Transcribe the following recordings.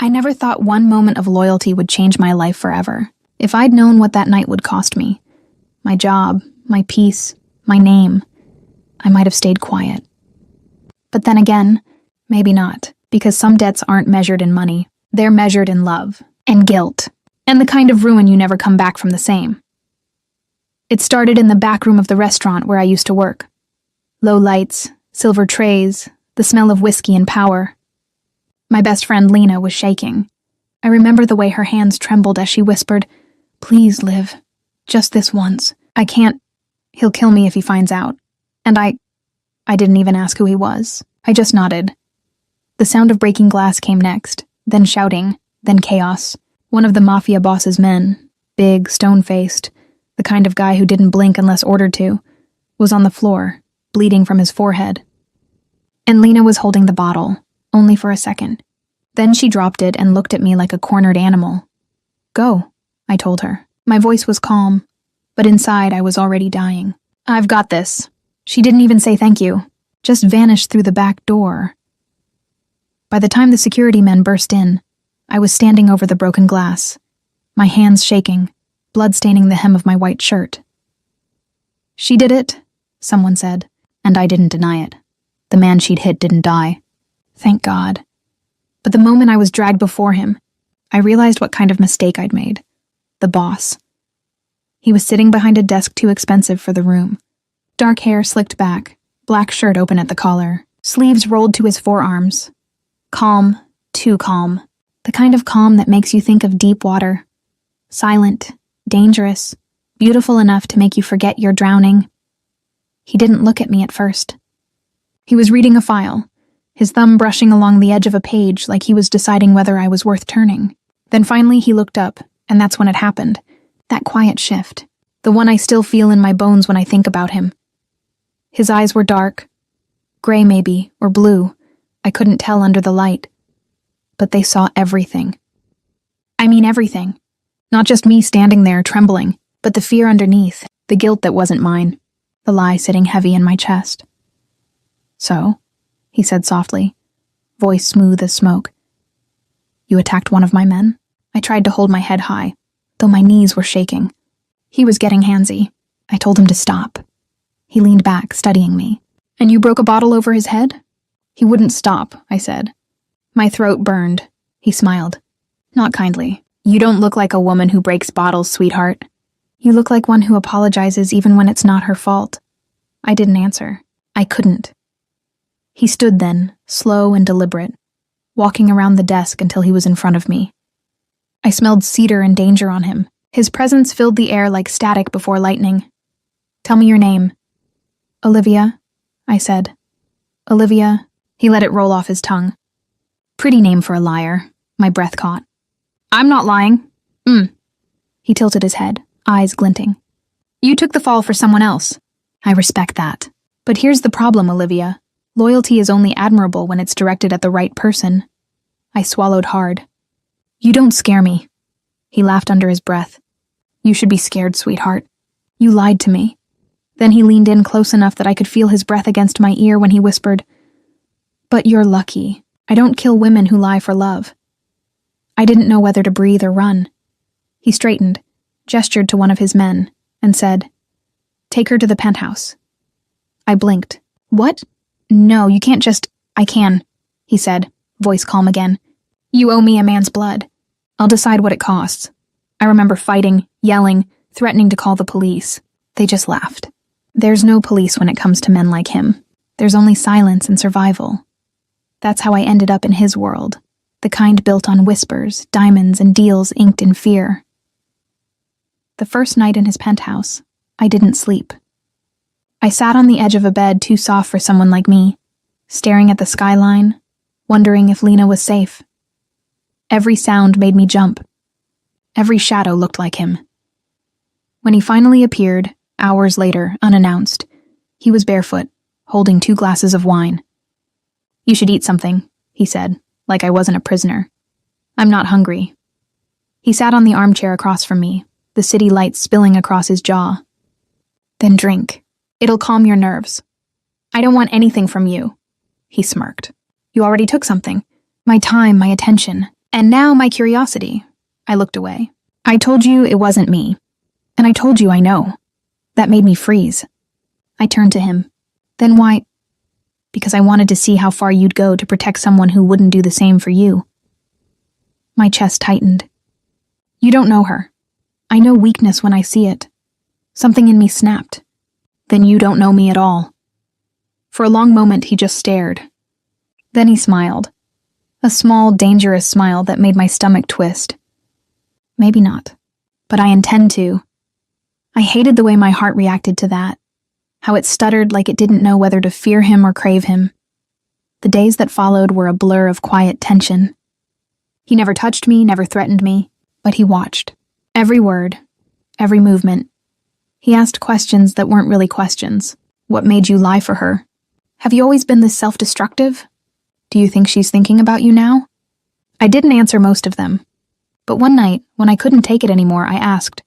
I never thought one moment of loyalty would change my life forever. If I'd known what that night would cost me, my job, my peace, my name, I might have stayed quiet. But then again, maybe not, because some debts aren't measured in money. They're measured in love, and guilt, and the kind of ruin you never come back from the same. It started in the back room of the restaurant where I used to work. Low lights, silver trays, the smell of whiskey and power. My best friend Lena was shaking. I remember the way her hands trembled as she whispered, "Please, Liv, just this once. I can't. He'll kill me if he finds out." And I didn't even ask who he was. I just nodded. The sound of breaking glass came next, then shouting, then chaos. One of the Mafia boss's men, big, stone-faced, the kind of guy who didn't blink unless ordered to, was on the floor, bleeding from his forehead. And Lena was holding the bottle, only for a second. Then she dropped it and looked at me like a cornered animal. "Go," I told her. My voice was calm, but inside I was already dying. "I've got this." She didn't even say thank you, just vanished through the back door. By the time the security men burst in, I was standing over the broken glass, my hands shaking, blood staining the hem of my white shirt. "She did it," someone said, and I didn't deny it. The man she'd hit didn't die. Thank God. But the moment I was dragged before him, I realized what kind of mistake I'd made. The boss. He was sitting behind a desk too expensive for the room. Dark hair slicked back, black shirt open at the collar, sleeves rolled to his forearms. Calm, too calm. The kind of calm that makes you think of deep water. Silent, dangerous, beautiful enough to make you forget you're drowning. He didn't look at me at first. He was reading a file, his thumb brushing along the edge of a page like he was deciding whether I was worth turning. Then finally he looked up, and that's when it happened. That quiet shift. The one I still feel in my bones when I think about him. His eyes were dark. Gray maybe, or blue. I couldn't tell under the light. But they saw everything. I mean everything. Not just me standing there trembling, but the fear underneath, the guilt that wasn't mine, the lie sitting heavy in my chest. "So," he said softly, voice smooth as smoke. "You attacked one of my men?" I tried to hold my head high, though my knees were shaking. He was getting handsy. I told him to stop. He leaned back, studying me. "And you broke a bottle over his head?" "He wouldn't stop," I said. My throat burned. He smiled. Not kindly. "You don't look like a woman who breaks bottles, sweetheart. You look like one who apologizes even when it's not her fault." I didn't answer. I couldn't. He stood then, slow and deliberate, walking around the desk until he was in front of me. I smelled cedar and danger on him. His presence filled the air like static before lightning. "Tell me your name." "Olivia," I said. "Olivia." He let it roll off his tongue. Pretty name for a liar. My breath caught. "I'm not lying." He tilted his head, eyes glinting. "You took the fall for someone else." "I respect that. But here's the problem, Olivia. Loyalty is only admirable when it's directed at the right person." I swallowed hard. "You don't scare me." He laughed under his breath. "You should be scared, sweetheart. You lied to me." Then he leaned in close enough that I could feel his breath against my ear when he whispered, "But you're lucky. I don't kill women who lie for love." I didn't know whether to breathe or run. He straightened, gestured to one of his men, and said, "Take her to the penthouse." I blinked. "What? No, you can't just—" "I can," he said, voice calm again. "You owe me a man's blood. I'll decide what it costs." I remember fighting, yelling, threatening to call the police. They just laughed. There's no police when it comes to men like him. There's only silence and survival. That's how I ended up in his world, the kind built on whispers, diamonds, and deals inked in fear. The first night in his penthouse, I didn't sleep. I sat on the edge of a bed too soft for someone like me, staring at the skyline, wondering if Lena was safe. Every sound made me jump. Every shadow looked like him. When he finally appeared, hours later, unannounced, he was barefoot, holding 2 glasses of wine. "You should eat something," he said, like I wasn't a prisoner. "I'm not hungry." He sat on the armchair across from me, the city lights spilling across his jaw. "Then drink. It'll calm your nerves." "I don't want anything from you." He smirked. "You already took something. My time, my attention, And now my curiosity. I looked away. I told you it wasn't me. And I told you I know. That made me freeze. I turned to him. Then why? Because I wanted to see how far you'd go to protect someone who wouldn't do the same for you. My chest tightened. You don't know her. I know weakness when I see it. Something in me snapped. Then you don't know me at all. For a long moment he just stared. Then he smiled. A small, dangerous smile that made my stomach twist. Maybe not. But I intend to. I hated the way my heart reacted to that. How it stuttered like it didn't know whether to fear him or crave him. The days that followed were a blur of quiet tension. He never touched me, never threatened me, but he watched. Every word, every movement. He asked questions that weren't really questions. What made you lie for her? Have you always been this self-destructive? Do you think she's thinking about you now? I didn't answer most of them. But one night, when I couldn't take it anymore, I asked,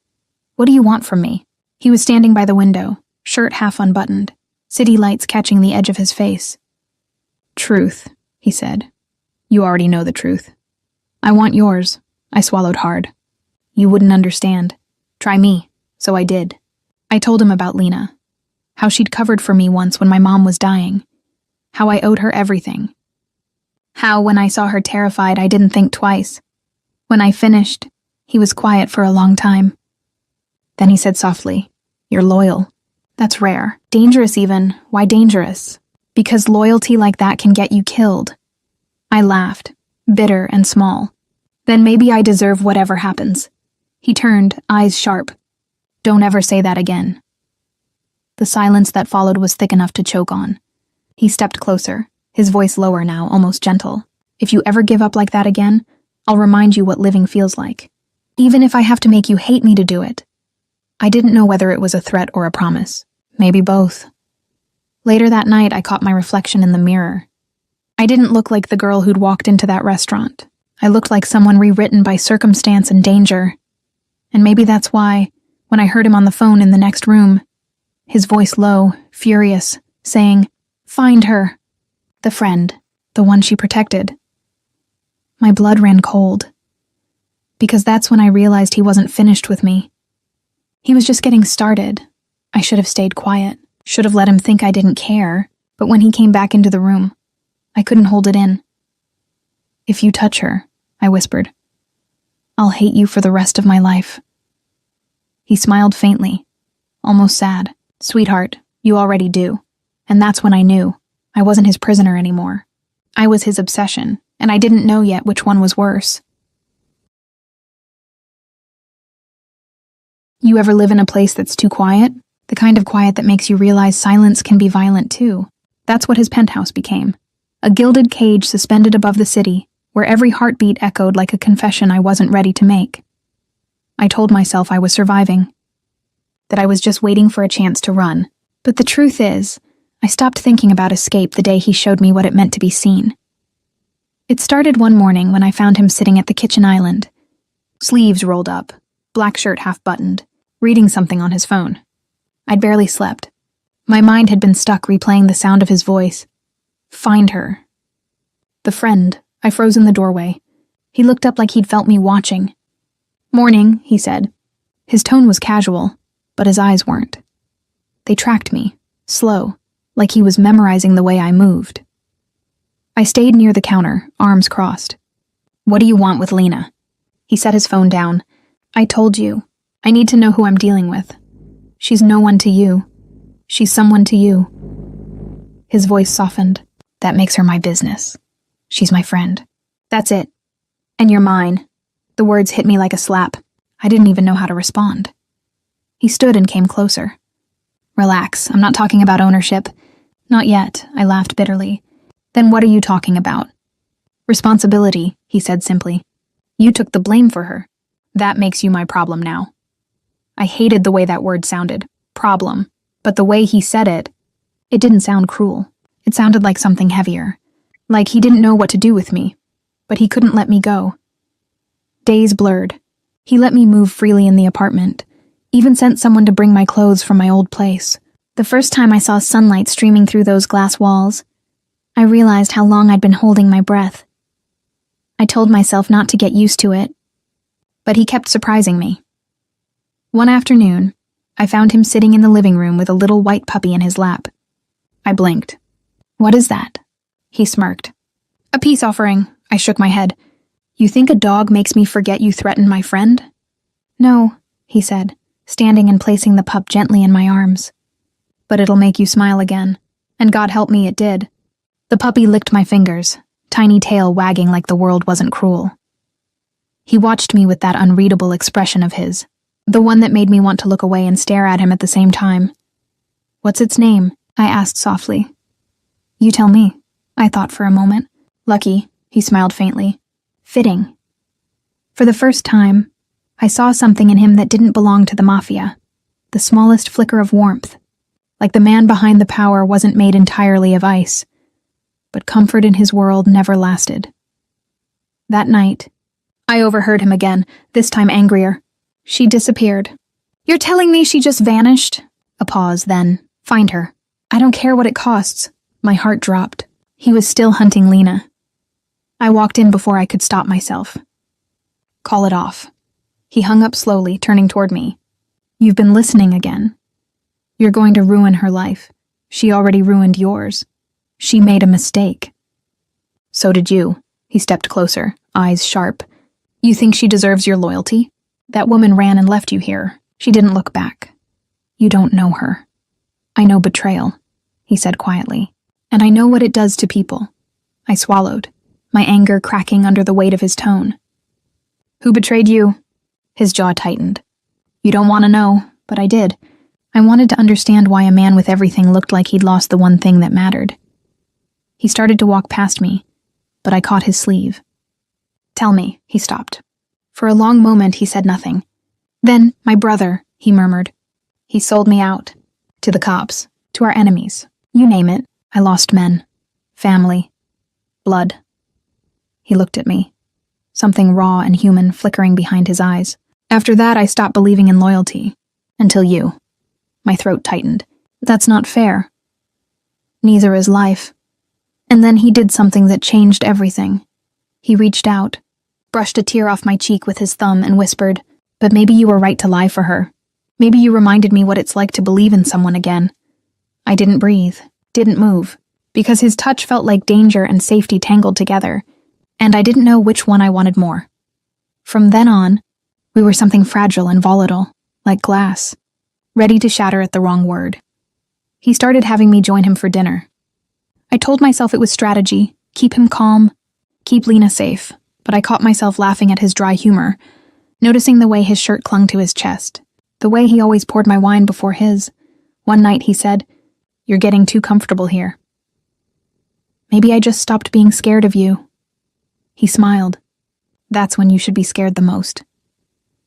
"What do you want from me?" He was standing by the window, shirt half unbuttoned, city lights catching the edge of his face. "Truth," he said. "You already know the truth." "I want yours." I swallowed hard. "You wouldn't understand. Try me." So I did. I told him about Lena. How she'd covered for me once when my mom was dying. How I owed her everything. How, when I saw her terrified, I didn't think twice. When I finished, he was quiet for a long time. Then he said softly, "You're loyal. That's rare. Dangerous even. Why dangerous? Because loyalty like that can get you killed." I laughed, bitter and small. "Then maybe I deserve whatever happens." He turned, eyes sharp. "Don't ever say that again." The silence that followed was thick enough to choke on. He stepped closer, his voice lower now, almost gentle. "If you ever give up like that again, I'll remind you what living feels like. Even if I have to make you hate me to do it." I didn't know whether it was a threat or a promise. Maybe both. Later that night, I caught my reflection in the mirror. I didn't look like the girl who'd walked into that restaurant. I looked like someone rewritten by circumstance and danger. And maybe that's why, when I heard him on the phone in the next room, his voice low, furious, saying, "Find her." The friend, the one she protected. My blood ran cold. Because that's when I realized he wasn't finished with me. He was just getting started. I should have stayed quiet, should have let him think I didn't care, but when he came back into the room, I couldn't hold it in. "If you touch her," I whispered, "I'll hate you for the rest of my life." He smiled faintly, almost sad. "Sweetheart, you already do." And that's when I knew I wasn't his prisoner anymore. I was his obsession, and I didn't know yet which one was worse. You ever live in a place that's too quiet? The kind of quiet that makes you realize silence can be violent too. That's what his penthouse became. A gilded cage suspended above the city, where every heartbeat echoed like a confession I wasn't ready to make. I told myself I was surviving, that I was just waiting for a chance to run. But the truth is, I stopped thinking about escape the day he showed me what it meant to be seen. It started one morning when I found him sitting at the kitchen island, sleeves rolled up, black shirt half buttoned, reading something on his phone. I'd barely slept. My mind had been stuck replaying the sound of his voice. Find her. The friend. I froze in the doorway. He looked up like he'd felt me watching. "Morning," he said. His tone was casual, but his eyes weren't. They tracked me, slow, like he was memorizing the way I moved. I stayed near the counter, arms crossed. "What do you want with Lena?" He set his phone down. "I told you. I need to know who I'm dealing with. She's no one to you. She's someone to you." His voice softened. "That makes her my business. She's my friend. That's it. And you're mine." The words hit me like a slap. I didn't even know how to respond. He stood and came closer. "Relax, I'm not talking about ownership." "Not yet," I laughed bitterly. "Then what are you talking about?" "Responsibility," he said simply. "You took the blame for her. That makes you my problem now." I hated the way that word sounded. Problem. But the way he said it didn't sound cruel. It sounded like something heavier. Like he didn't know what to do with me, but he couldn't let me go. Days blurred. He let me move freely in the apartment, even sent someone to bring my clothes from my old place. The first time I saw sunlight streaming through those glass walls, I realized how long I'd been holding my breath. I told myself not to get used to it, but he kept surprising me. One afternoon, I found him sitting in the living room with a little white puppy in his lap. I blinked. "What is that?" He smirked. "A peace offering," I shook my head. "You think a dog makes me forget you threatened my friend?" "No," he said, standing and placing the pup gently in my arms. "But it'll make you smile again." And God help me, it did. The puppy licked my fingers, tiny tail wagging like the world wasn't cruel. He watched me with that unreadable expression of his, the one that made me want to look away and stare at him at the same time. "What's its name?" I asked softly. "You tell me," I thought for a moment. "Lucky," he smiled faintly. "Fitting." For the first time, I saw something in him that didn't belong to the Mafia, the smallest flicker of warmth, like the man behind the power wasn't made entirely of ice, but comfort in his world never lasted. That night, I overheard him again, this time angrier. "She disappeared." "You're telling me she just vanished?" A pause, then, "Find her. I don't care what it costs." My heart dropped. He was still hunting Lena. I walked in before I could stop myself. "Call it off." He hung up slowly, turning toward me. "You've been listening again. You're going to ruin her life. She already ruined yours. She made a mistake." "So did you." He stepped closer, eyes sharp. "You think she deserves your loyalty? That woman ran and left you here. She didn't look back. You don't know her." "I know betrayal," he said quietly. "And I know what it does to people." I swallowed, my anger cracking under the weight of his tone. "Who betrayed you?" His jaw tightened. "You don't want to know, but I did. I wanted to understand why a man with everything looked like he'd lost the one thing that mattered." He started to walk past me, but I caught his sleeve. "Tell me," he stopped. For a long moment he said nothing. "Then, my brother," he murmured. "He sold me out. To the cops. To our enemies. You name it. I lost men. Family. Blood." He looked at me, something raw and human flickering behind his eyes. "After that, I stopped believing in loyalty. Until you." My throat tightened. "That's not fair." "Neither is life." And then he did something that changed everything. He reached out, brushed a tear off my cheek with his thumb, and whispered, "But maybe you were right to lie for her. Maybe you reminded me what it's like to believe in someone again." I didn't breathe, didn't move, because his touch felt like danger and safety tangled together, and I didn't know which one I wanted more. From then on, we were something fragile and volatile, like glass, ready to shatter at the wrong word. He started having me join him for dinner. I told myself it was strategy, keep him calm, keep Lena safe, but I caught myself laughing at his dry humor, noticing the way his shirt clung to his chest, the way he always poured my wine before his. One night he said, "You're getting too comfortable here." "Maybe I just stopped being scared of you." He smiled. "That's when you should be scared the most."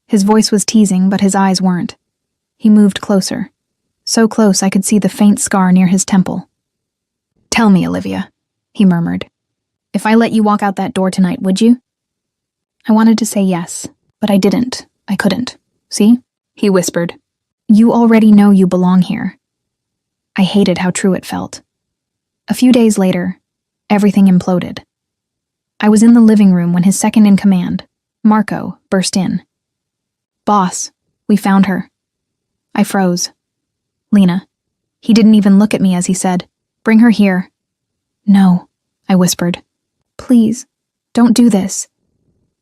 His voice was teasing, but his eyes weren't. He moved closer, so close I could see the faint scar near his temple. "Tell me, Olivia," he murmured. "If I let you walk out that door tonight, would you?" I wanted to say yes, but I didn't. I couldn't. "See?" he whispered. "You already know you belong here." I hated how true it felt. A few days later, everything imploded. I was in the living room when his second-in-command, Marco, burst in. "Boss, we found her." I froze. "Lena." He didn't even look at me as he said, "Bring her here." "No," I whispered. "Please, don't do this."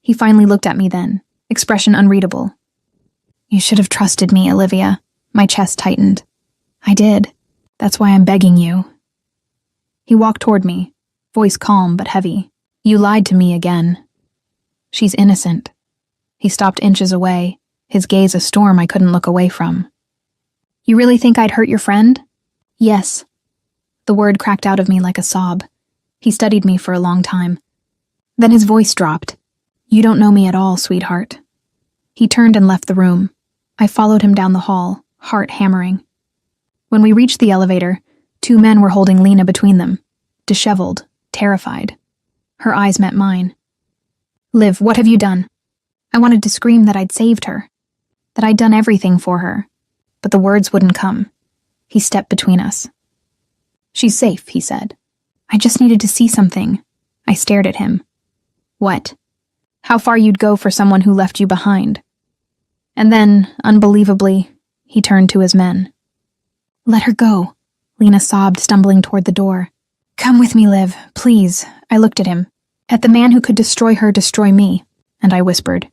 He finally looked at me then, expression unreadable. "You should have trusted me, Olivia." My chest tightened. "I did. That's why I'm begging you." He walked toward me, voice calm but heavy. "You lied to me again. She's innocent." He stopped inches away, his gaze a storm I couldn't look away from. "You really think I'd hurt your friend?" "Yes." The word cracked out of me like a sob. He studied me for a long time. Then his voice dropped. "You don't know me at all, sweetheart." He turned and left the room. I followed him down the hall, heart hammering. When we reached the elevator, 2 men were holding Lena between them, disheveled, terrified. Her eyes met mine. "Liv, what have you done?" I wanted to scream that I'd saved her, that I'd done everything for her, but the words wouldn't come. He stepped between us. "She's safe," he said. "I just needed to see something." I stared at him. What? How far you'd go for someone who left you behind. And then, unbelievably, he turned to his men. Let her go, Lena sobbed, stumbling toward the door. Come with me, Liv, please. I looked at him. At the man who could destroy her destroy me, and I whispered.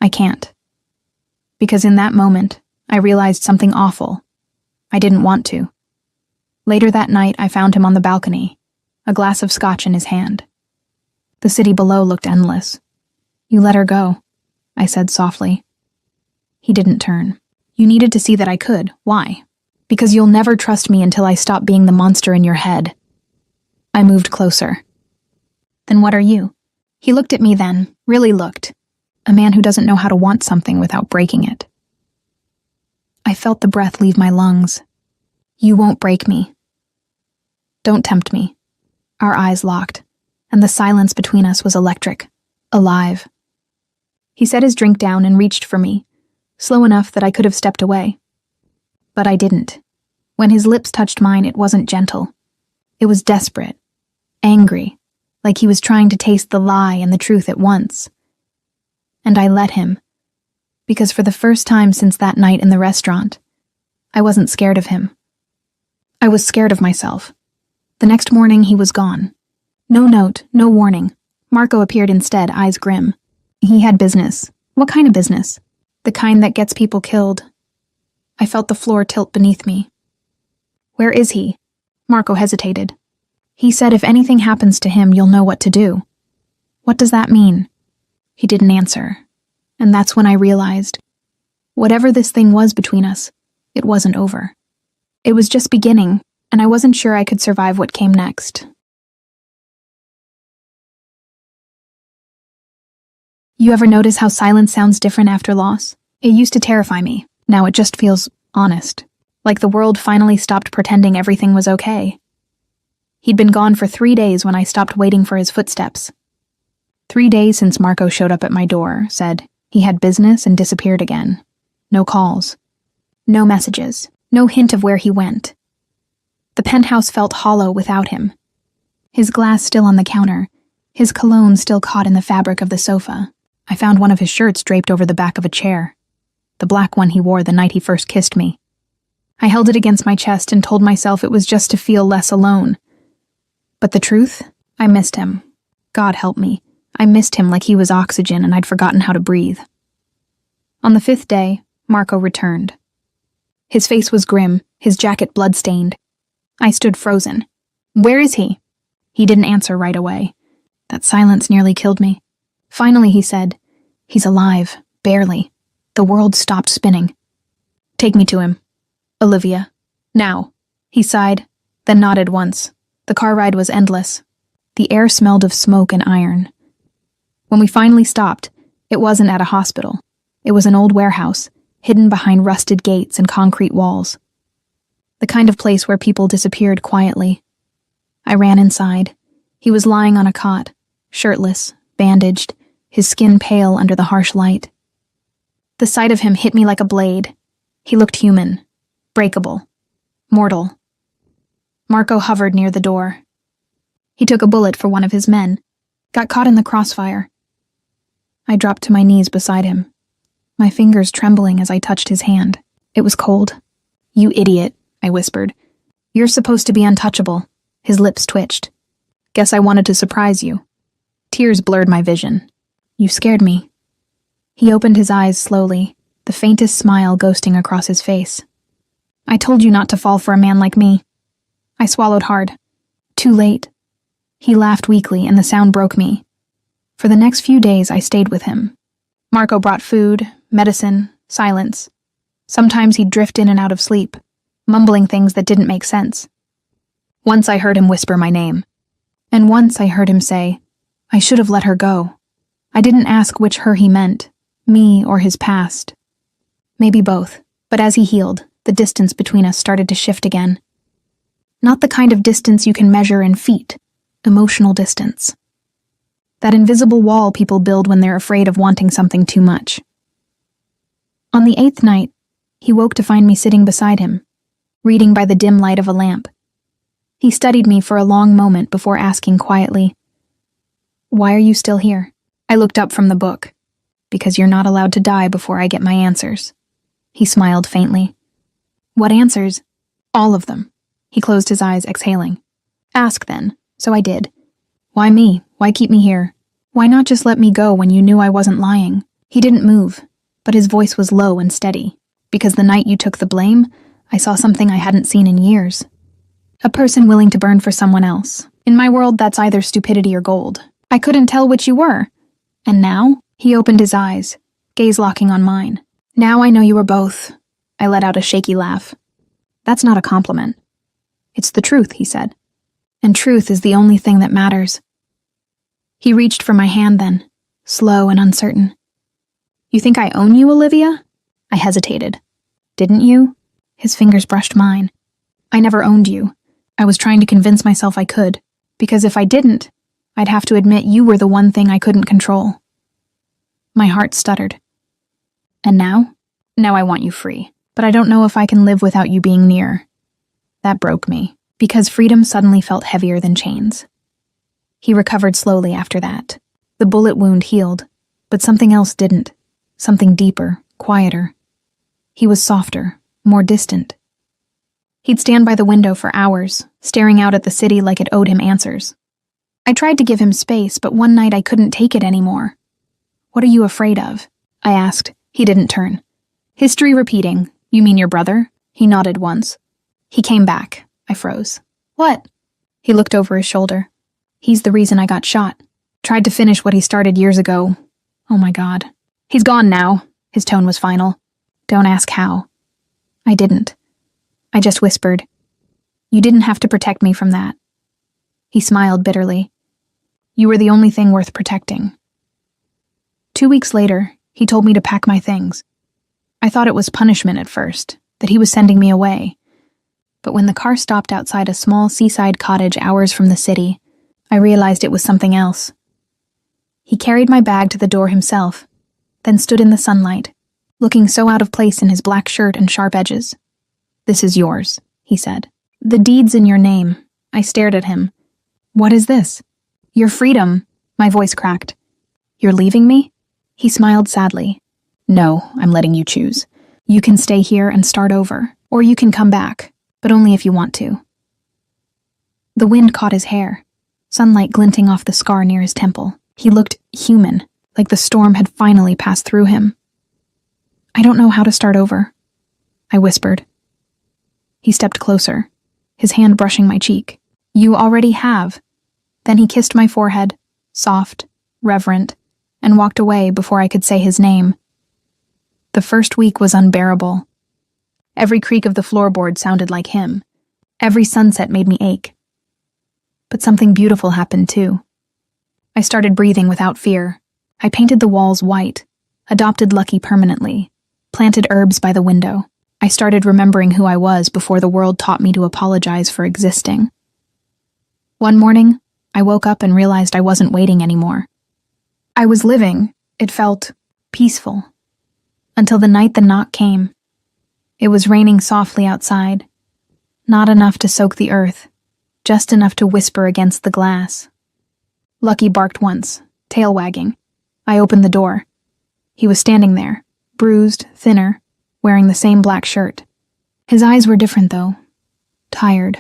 I can't. Because in that moment, I realized something awful. I didn't want to. Later that night, I found him on the balcony, a glass of scotch in his hand. The city below looked endless. You let her go, I said softly. He didn't turn. You needed to see that I could. Why? Because you'll never trust me until I stop being the monster in your head. I moved closer. Then what are you? He looked at me then, really looked. A man who doesn't know how to want something without breaking it. I felt the breath leave my lungs. You won't break me. Don't tempt me. Our eyes locked, and the silence between us was electric, alive. He set his drink down and reached for me, slow enough that I could have stepped away. But I didn't. When his lips touched mine, it wasn't gentle. It was desperate, angry, like he was trying to taste the lie and the truth at once. And I let him, because for the first time since that night in the restaurant, I wasn't scared of him. I was scared of myself. The next morning, he was gone. No note, no warning. Marco appeared instead, eyes grim. He had business. What kind of business? The kind that gets people killed. I felt the floor tilt beneath me. Where is he? Marco hesitated. He said if anything happens to him, you'll know what to do. What does that mean? He didn't answer. And that's when I realized, whatever this thing was between us, it wasn't over. It was just beginning, and I wasn't sure I could survive what came next. You ever notice how silence sounds different after loss? It used to terrify me. Now it just feels honest. Like the world finally stopped pretending everything was okay. He'd been gone for 3 days when I stopped waiting for his footsteps. 3 days since Marco showed up at my door, said he had business and disappeared again. No calls. No messages. No hint of where he went. The penthouse felt hollow without him. His glass still on the counter, his cologne still caught in the fabric of the sofa. I found one of his shirts draped over the back of a chair. The black one he wore the night he first kissed me. I held it against my chest and told myself it was just to feel less alone. But the truth? I missed him. God help me. I missed him like he was oxygen and I'd forgotten how to breathe. On the 5th day, Marco returned. His face was grim, his jacket blood-stained. I stood frozen. Where is he? He didn't answer right away. That silence nearly killed me. Finally, he said, he's alive, barely. The world stopped spinning. Take me to him. Olivia. Now. He sighed, then nodded once. The car ride was endless. The air smelled of smoke and iron. When we finally stopped, it wasn't at a hospital. It was an old warehouse, hidden behind rusted gates and concrete walls. The kind of place where people disappeared quietly. I ran inside. He was lying on a cot, shirtless, bandaged, his skin pale under the harsh light. The sight of him hit me like a blade. He looked human, breakable, mortal. Marco hovered near the door. He took a bullet for one of his men, got caught in the crossfire. I dropped to my knees beside him, my fingers trembling as I touched his hand. It was cold. You idiot, I whispered. You're supposed to be untouchable. His lips twitched. Guess I wanted to surprise you. Tears blurred my vision. You scared me. He opened his eyes slowly, the faintest smile ghosting across his face. I told you not to fall for a man like me. I swallowed hard. Too late. He laughed weakly, and the sound broke me. For the next few days, I stayed with him. Marco brought food, medicine, silence. Sometimes he'd drift in and out of sleep, mumbling things that didn't make sense. Once I heard him whisper my name. And once I heard him say, I should have let her go. I didn't ask which her he meant, me or his past. Maybe both, but as he healed, the distance between us started to shift again. Not the kind of distance you can measure in feet, emotional distance. That invisible wall people build when they're afraid of wanting something too much. On the 8th night, he woke to find me sitting beside him, reading by the dim light of a lamp. He studied me for a long moment before asking quietly, Why are you still here? I looked up from the book. Because you're not allowed to die before I get my answers. He smiled faintly. What answers? All of them. He closed his eyes, exhaling. Ask then. So I did. Why me? Why keep me here? Why not just let me go when you knew I wasn't lying? He didn't move, but his voice was low and steady. Because the night you took the blame, I saw something I hadn't seen in years. A person willing to burn for someone else. In my world, that's either stupidity or gold. I couldn't tell which you were. And now? He opened his eyes, gaze locking on mine. Now I know you were both. I let out a shaky laugh. That's not a compliment. It's the truth, he said. And truth is the only thing that matters. He reached for my hand then, slow and uncertain. You think I own you, Olivia? I hesitated. Didn't you? His fingers brushed mine. I never owned you. I was trying to convince myself I could, because if I didn't, I'd have to admit you were the one thing I couldn't control. My heart stuttered. And now? Now I want you free, but I don't know if I can live without you being near. That broke me, because freedom suddenly felt heavier than chains. He recovered slowly after that. The bullet wound healed, but something else didn't. Something deeper, quieter. He was softer, more distant. He'd stand by the window for hours, staring out at the city like it owed him answers. I tried to give him space, but one night I couldn't take it anymore. What are you afraid of? I asked. He didn't turn. History repeating. You mean your brother? He nodded once. He came back. I froze. What? He looked over his shoulder. He's the reason I got shot. Tried to finish what he started years ago. Oh my God. He's gone now. His tone was final. Don't ask how. I didn't. I just whispered. You didn't have to protect me from that. He smiled bitterly. You were the only thing worth protecting. 2 weeks later, he told me to pack my things. I thought it was punishment at first, that he was sending me away. But when the car stopped outside a small seaside cottage hours from the city, I realized it was something else. He carried my bag to the door himself, then stood in the sunlight, looking so out of place in his black shirt and sharp edges. This is yours, he said. The deed's in your name. I stared at him. What is this? Your freedom, my voice cracked. You're leaving me? He smiled sadly. No, I'm letting you choose. You can stay here and start over, or you can come back, but only if you want to. The wind caught his hair, sunlight glinting off the scar near his temple. He looked human, like the storm had finally passed through him. I don't know how to start over, I whispered. He stepped closer, his hand brushing my cheek. You already have. Then he kissed my forehead, soft, reverent, and walked away before I could say his name. The first week was unbearable. Every creak of the floorboard sounded like him. Every sunset made me ache. But something beautiful happened too. I started breathing without fear. I painted the walls white, adopted Lucky permanently, planted herbs by the window. I started remembering who I was before the world taught me to apologize for existing. One morning, I woke up and realized I wasn't waiting anymore. I was living. It felt peaceful. Until the night the knock came. It was raining softly outside. Not enough to soak the earth, just enough to whisper against the glass. Lucky barked once, tail wagging. I opened the door. He was standing there, bruised, thinner, wearing the same black shirt. His eyes were different, though. Tired,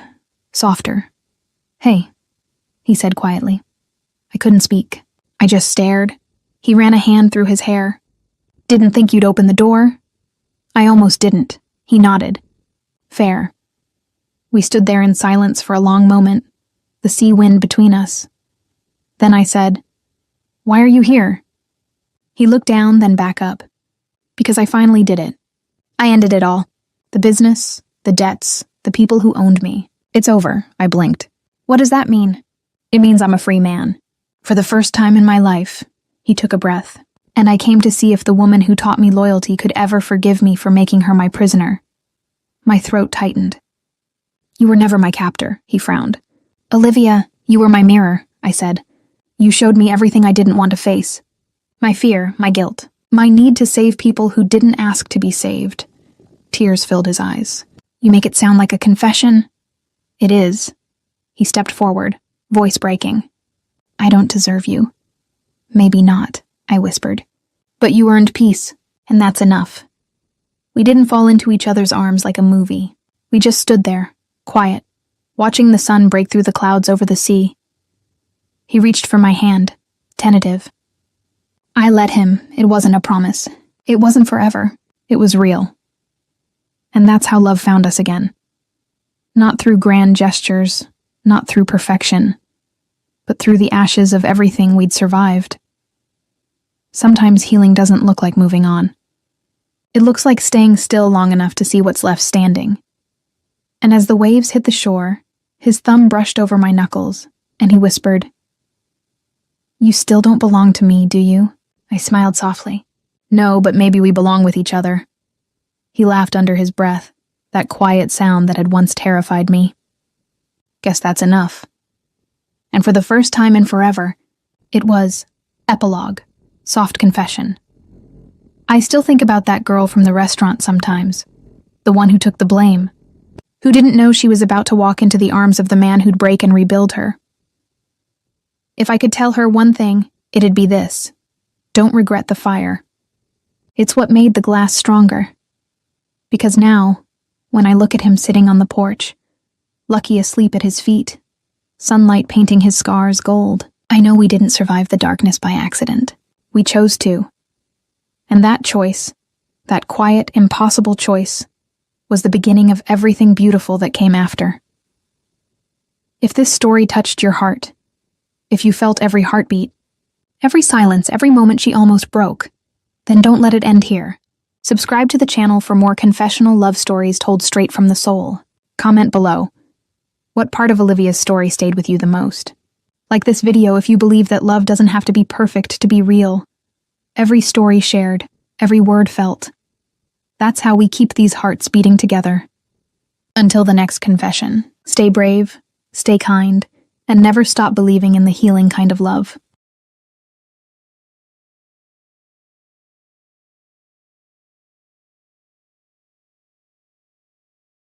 softer. Hey, he said quietly. I couldn't speak. I just stared. He ran a hand through his hair. Didn't think you'd open the door? I almost didn't. He nodded. Fair. We stood there in silence for a long moment, the sea wind between us. Then I said, Why are you here? He looked down, then back up. Because I finally did it. I ended it all. The business, the debts, the people who owned me. It's over, I blinked. What does that mean? It means I'm a free man. For the first time in my life, he took a breath, and I came to see if the woman who taught me loyalty could ever forgive me for making her my prisoner. My throat tightened. You were never my captor, he frowned. Olivia, you were my mirror, I said. You showed me everything I didn't want to face. My fear, my guilt, my need to save people who didn't ask to be saved. Tears filled his eyes. You make it sound like a confession. It is. He stepped forward, voice breaking. I don't deserve you. Maybe not, I whispered. But you earned peace, and that's enough. We didn't fall into each other's arms like a movie. We just stood there, quiet, watching the sun break through the clouds over the sea. He reached for my hand, tentative. I let him. It wasn't a promise. It wasn't forever. It was real. And that's how love found us again. Not through grand gestures, not through perfection, but through the ashes of everything we'd survived. Sometimes healing doesn't look like moving on. It looks like staying still long enough to see what's left standing. And as the waves hit the shore, his thumb brushed over my knuckles, and he whispered, "You still don't belong to me, do you?" I smiled softly. "No, but maybe we belong with each other." He laughed under his breath, that quiet sound that had once terrified me. Guess that's enough. And for the first time in forever, it was epilogue, soft confession. I still think about that girl from the restaurant sometimes, the one who took the blame, who didn't know she was about to walk into the arms of the man who'd break and rebuild her. If I could tell her one thing, it'd be this: don't regret the fire. It's what made the glass stronger. Because now, when I look at him sitting on the porch, Lucky asleep at his feet, sunlight painting his scars gold, I know we didn't survive the darkness by accident. We chose to. And that choice, that quiet, impossible choice, was the beginning of everything beautiful that came after. If this story touched your heart, if you felt every heartbeat, every silence, every moment she almost broke, then don't let it end here. Subscribe to the channel for more confessional love stories told straight from the soul. Comment below. What part of Olivia's story stayed with you the most? Like this video if you believe that love doesn't have to be perfect to be real. Every story shared, every word felt. That's how we keep these hearts beating together. Until the next confession, stay brave, stay kind, and never stop believing in the healing kind of love.